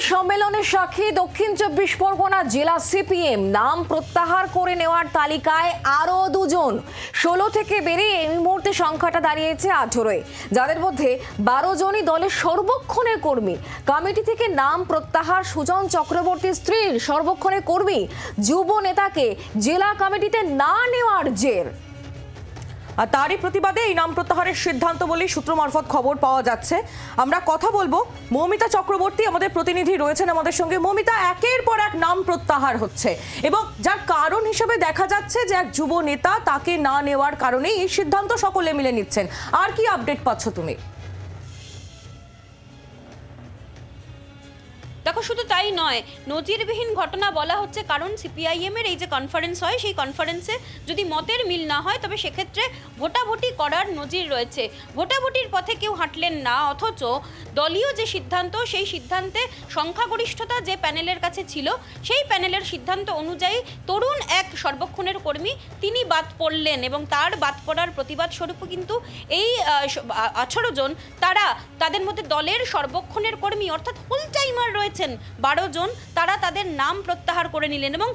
সম্মেলনের সাক্ষী দক্ষিণ 24 পরগনা জেলা সিপিএম। নাম প্রত্যাহার করে নেওয়ার তালিকায় আরো দুজন। 16 থেকে বেড়ে এই মুহূর্তে সংখ্যাটা দাঁড়িয়েছে 18-এ, যাদের মধ্যে 12 জনই দলের সর্বক্ষণের কর্মী। কমিটি থেকে নাম প্রত্যাহার সুজন চক্রবর্তীর স্ত্রীর সর্বক্ষণের কর্মী যুব নেতাকে জেলা কমিটিতে না নেওয়ার জের। আর তারই প্রতিবাদে এই নাম প্রত্যাহারের সিদ্ধান্ত বলেই সূত্র মারফত খবর পাওয়া যাচ্ছে। আমরা কথা বলবো, মৌমিতা চক্রবর্তী আমাদের প্রতিনিধি রয়েছেন আমাদের সঙ্গে। মৌমিতা, একের পর এক নাম প্রত্যাহার হচ্ছে এবং যার কারণ হিসেবে দেখা যাচ্ছে যে এক যুব নেতা, তাকে না নেওয়ার কারণেই এই সিদ্ধান্ত সকলে মিলে নিচ্ছেন। আর কি আপডেট পাচ্ছ তুমি? দেখো, শুধু তাই নয়, নজিরবিহীন ঘটনা বলা হচ্ছে, কারণ সিপিআইএম এর এই যে কনফারেন্স হয়, সেই কনফারেন্সে যদি মতের মিল না হয় তবে সেক্ষেত্রে ভোটাভুটি করার নজির রয়েছে। ভোটাভুটির পথে কেউ হাঁটলেন না, অথচ দলীয় যে সিদ্ধান্ত, সেই সিদ্ধান্তে সংখ্যাগরিষ্ঠতা যে প্যানেলের কাছে ছিল, সেই প্যানেলের সিদ্ধান্ত অনুযায়ী তরুণ এক সর্বক্ষণের কর্মী তিনি বাদ পড়লেন এবং তার বাদ পড়ার প্রতিবাদ স্বরূপ কিন্তু এই 18 জন, তাদের মধ্যে দলের সর্বক্ষণের কর্মী অর্থাৎ ফুল টাইমার রয়েছে 12 জন, তারা তাদের নাম প্রত্যাহার করে নিলেন এবং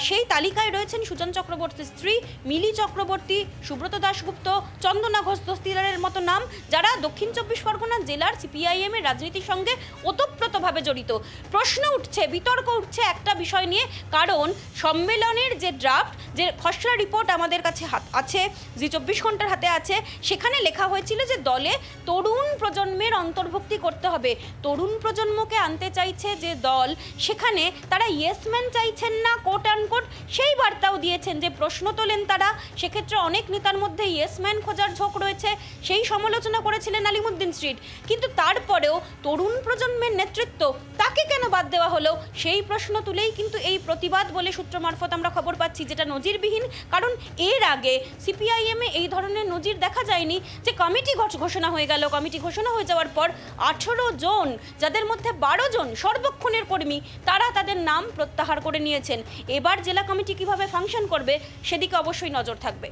সেই তালিকায় রয়েছেন সুজন চক্রবর্তীর স্ত্রী মিলি চক্রবর্তী, সুব্রত দাশগুপ্ত, চন্দনা ঘোষ দস্তিদারের মতো নাম, যারা দক্ষিণ 24 পরগনা জেলার সিপিআইএম এর রাজনীতির সঙ্গে ওতপ্রোতভাবে জড়িত। প্রশ্ন উঠছে, বিতর্ক উঠছে একটা বিষয় নিয়ে, কারণ সম্মেলনের যে ড্রাফট, যে খসড়া রিপোর্ট আমাদের কাছে আছে, যে 24 ঘন্টার হাতে আছে, সেখানে লেখা হয়েছিল যে দলে তরুণ প্রজন্মের অন্তর্ভুক্তি করতে হবে। তরুণ প্রজন্মকে আনতে চাইছে যে দল, সেখানে তারা ইয়েসম্যান চাইছেন না, কোট আনকোট সেই বার্তাও দিয়েছেন। যে প্রশ্ন তোলেন তারা, সেক্ষেত্রে অনেক নেতার মধ্যে ইয়েসম্যান খোঁজার ঝোঁক রয়েছে, সেই সমালোচনা করেছিলেন আলিমুদ্দিন স্ট্রিট। কিন্তু তারপরেও তরুণ প্রজন্মের নেতৃত্ব, তাকে কেন বাদ দেওয়া হলো, সেই প্রশ্ন তুলেই কিন্তু এই প্রতিবাদ বলে সূত্র মারফত আমরা খবর পাচ্ছি, যেটা নজিরবিহীন। কারণ এর আগে সিপিআইএম এ এই ধরনের নজির দেখা যায়নি যে কমিটি ঘোষণা হয়ে গেল, কমিটি ঘোষণা হয়ে যাওয়ার পর 18 জন, যাদের মধ্যে 12 জন সর্বক্ষণের কর্মী, তারা তাদের নাম প্রত্যাহার করে নিয়েছেন। এবার জেলা কমিটি কিভাবে ফাংশন করবে সেদিকে অবশ্যই নজর থাকবে।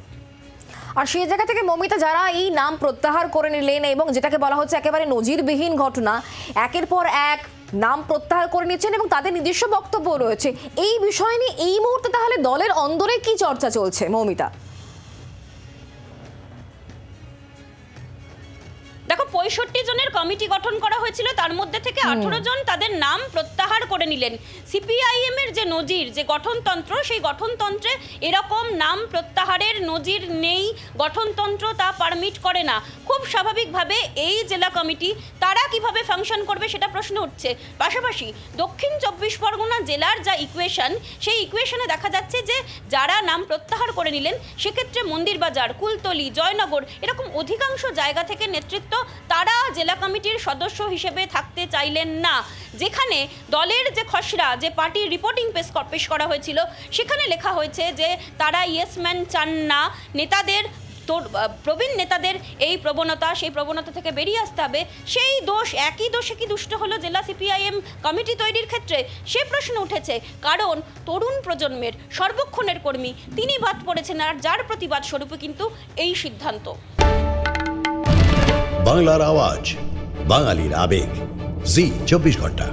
আর সেই জায়গা থেকে মৌমিতা, যারা এই নাম প্রত্যাহার করে নিলেন এবং যেটাকে বলা হচ্ছে একেবারে নজিরবিহীন ঘটনা, একের পর এক নাম প্রত্যাহার করে নিচ্ছেন এবং তাদের নিজস্ব বক্তব্য রয়েছে, এই বিষয় নিয়ে এই মুহূর্তে তাহলে দলের অন্দরে কি চর্চা চলছে মৌমিতা? দেখো, 65 জনের কমিটি গঠন করা হয়েছিল, তার মধ্যে থেকে 18 জন তাদের নাম প্রত্যাহার করে নিলেন। সিপিআইএম এর যে নজির, যে গঠনতন্ত্র, সেই গঠনতন্ত্রে এরকম নাম প্রত্যাহারের নজির নেই। গঠনতন্ত্র তা পারমিট করে না। খুব স্বাভাবিকভাবে এই জেলা কমিটি তারা কিভাবে ফাংশন করবে সেটা প্রশ্ন উঠছে। পাশাপাশি দক্ষিণ 24 পরগনা জেলার যা ইকুয়েশন, সেই ইকুয়েশনে দেখা যাচ্ছে যে যারা নাম প্রত্যাহার করে নিলেন, সেক্ষেত্রে মন্দিরবাজার, কুলতলি, জয়নগর, এরকম অধিকাংশ জায়গা থেকে নেতৃত্ব তারা জেলা কমিটির সদস্য হিসেবে থাকতে চাইলেন না। যেখানে দলের যে খসড়া, যে পার্টির রিপোর্টিং পেশ করা হয়েছিল, সেখানে লেখা হয়েছে যে তারা ইয়েসম্যান চান না, নেতাদের, প্রবীণ নেতাদের এই প্রবণতা, সেই প্রবণতা থেকে বেরিয়ে আসতে হবে। সেই দোষ, একই দোষে কি দুষ্ট হলো জেলা সিপিআইএম কমিটি তৈরির ক্ষেত্রে, সে প্রশ্ন উঠেছে। কারণ তরুণ প্রজন্মের সর্বক্ষণের কর্মী তিনি বাদ পড়েছেন, আর যার প্রতিবাদ স্বরূপে কিন্তু এই সিদ্ধান্ত। বাংলার আওয়াজ, বাঙালির আবেগ, জি 24 ঘন্টা।